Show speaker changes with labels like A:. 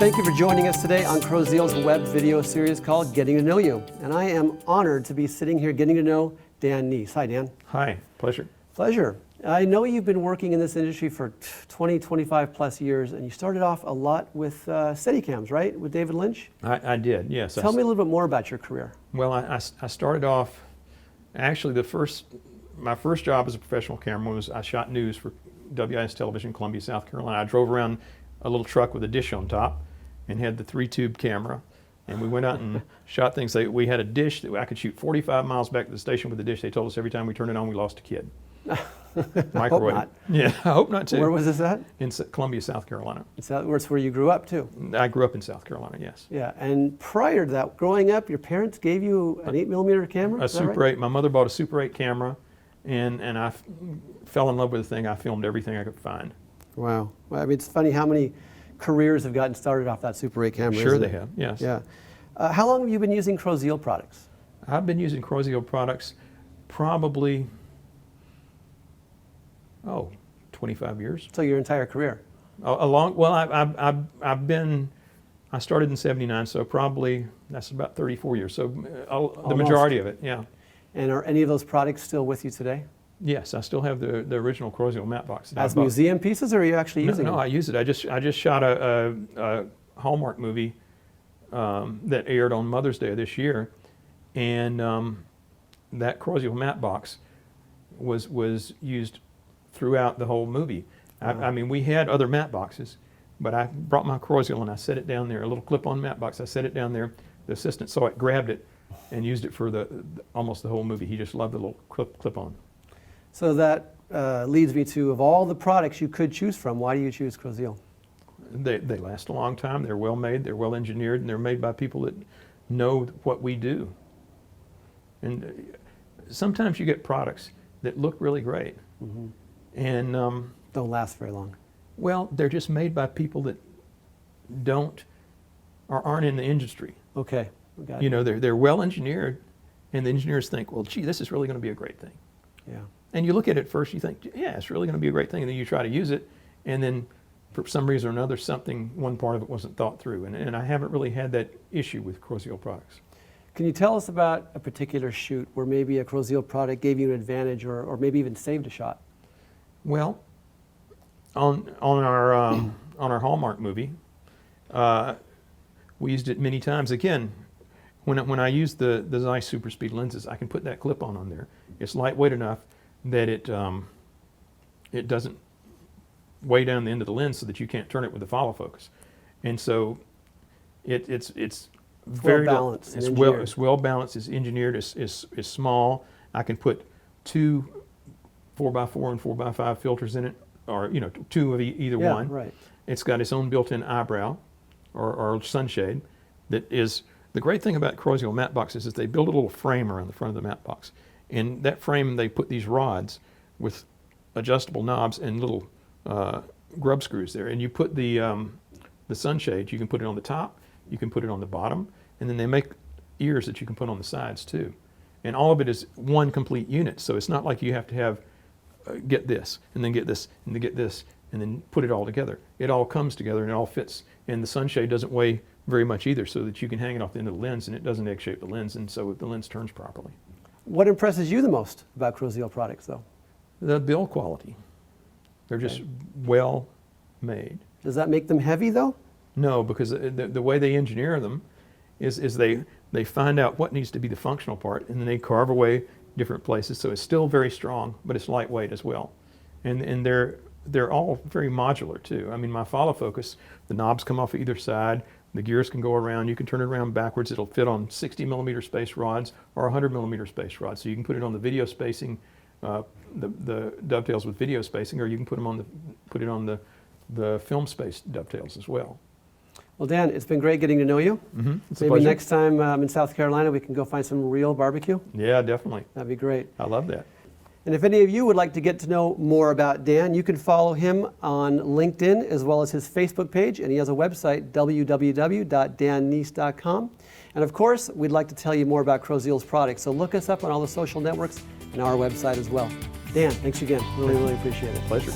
A: Thank you for joining us today on Chrosziel's web video series called Getting to Know You. And I am honored to be sitting here getting to know Dan Kneece. Hi, Dan.
B: Hi, pleasure.
A: Pleasure. I know you've been working in this industry for 20, 25 plus years, and you started off a lot with Steadicams, right? With David Lynch?
B: I did, yes.
A: Tell me a little bit more about your career.
B: Well, I started off, actually my first job as a professional cameraman was I shot news for WIS television, Columbia, South Carolina. I drove around a little truck with a dish on top and had the 3-tube camera. And we went out and shot things. We had a dish that I could shoot 45 miles back to the station with the dish. They told us every time we turned it on, we lost a kid. Microwave.
A: Hope not.
B: Yeah, I hope not too.
A: Where was this at?
B: In Columbia, South Carolina.
A: It's where you grew up too?
B: I grew up in South Carolina, yes.
A: Yeah, and prior to that, growing up, your parents gave you an 8mm camera?
B: A Super 8. My mother bought a Super 8 camera, and I fell in love with the thing. I filmed everything I could find.
A: Wow. Well, I mean, it's funny how many careers have gotten started off that Super 8 camera.
B: Sure they have, yes.
A: Yeah. How long have you been using Chrosziel products?
B: I've been using Chrosziel products probably, 25 years.
A: So your entire career?
B: Well, I started in '79, so probably that's about 34 years. So the majority of it, yeah.
A: And are any of those products still with you today?
B: Yes, I still have the original Chrosziel Mattebox.
A: As museum pieces, or are you actually using them?
B: No, I use it. I just shot a Hallmark movie that aired on Mother's Day of this year, and that Chrosziel Mattebox was used throughout the whole movie. I mean, we had other matte boxes, but I brought my Chrosziel and I set it down there, a little clip-on matte box. I set it down there. The assistant saw it, grabbed it, and used it for almost the whole movie. He just loved the little clip-on.
A: So that leads me to, of all the products you could choose from, why do you choose Chrosziel?
B: They last a long time. They're well made. They're well engineered, and they're made by people that know what we do. And sometimes you get products that look really great, and
A: don't last very long.
B: Well, they're just made by people that aren't in the industry.
A: Okay, got it.
B: You know, they're well engineered, and the engineers think, well, gee, this is really going to be a great thing.
A: Yeah.
B: And you look at it first, you think, yeah, it's really going to be a great thing, and then you try to use it, and then for some reason or another, one part of it wasn't thought through, and I haven't really had that issue with Chrosziel products.
A: Can you tell us about a particular shoot where maybe a Chrosziel product gave you an advantage, or maybe even saved a shot?
B: Well, on our Hallmark movie, we used it many times. Again, when I use the Zeiss Super Speed lenses, I can put that clip-on there. It's lightweight enough that it doesn't weigh down the end of the lens so that you can't turn it with the follow focus, and so it's very
A: well balanced.
B: It's well balanced. It's engineered. It's small. I can put 2 4x4 and 4x5 filters in it, or 2 of either one.
A: Right.
B: It's got its own built-in eyebrow or sunshade. That is the great thing about Chrosziel matte boxes is they build a little frame around the front of the matte box. In that frame, they put these rods with adjustable knobs and little grub screws there. And you put the sunshade, you can put it on the top, you can put it on the bottom, and then they make ears that you can put on the sides too. And all of it is one complete unit. So it's not like you have to have, get this, and then get this, and then get this, and then put it all together. It all comes together and it all fits. And the sunshade doesn't weigh very much either, so that you can hang it off the end of the lens and it doesn't egg shape the lens, and so the lens turns properly.
A: What impresses you the most about Chrosziel products, though?
B: The build quality. They're just well made.
A: Does that make them heavy, though?
B: No, because the way they engineer them is they find out what needs to be the functional part, and then they carve away different places. So it's still very strong, but it's lightweight as well. And they're all very modular too. I mean, my follow focus, the knobs come off either side. The gears can go around. You can turn it around backwards. It'll fit on 60mm space rods or 100mm space rods. So you can put it on the video spacing, the dovetails with video spacing, or you can put it on the film space dovetails as well.
A: Well, Dan, it's been great getting to know you.
B: It's a
A: Maybe
B: pleasure.
A: next time in South Carolina we can go find some real barbecue.
B: Yeah, definitely.
A: That'd be great.
B: I love that.
A: And if any of you would like to get to know more about Dan, you can follow him on LinkedIn as well as his Facebook page, and he has a website, www.dankneece.com. And of course, we'd like to tell you more about Chrosziel's products, so look us up on all the social networks and our website as well. Dan, thanks again. Really, really appreciate it.
B: Pleasure.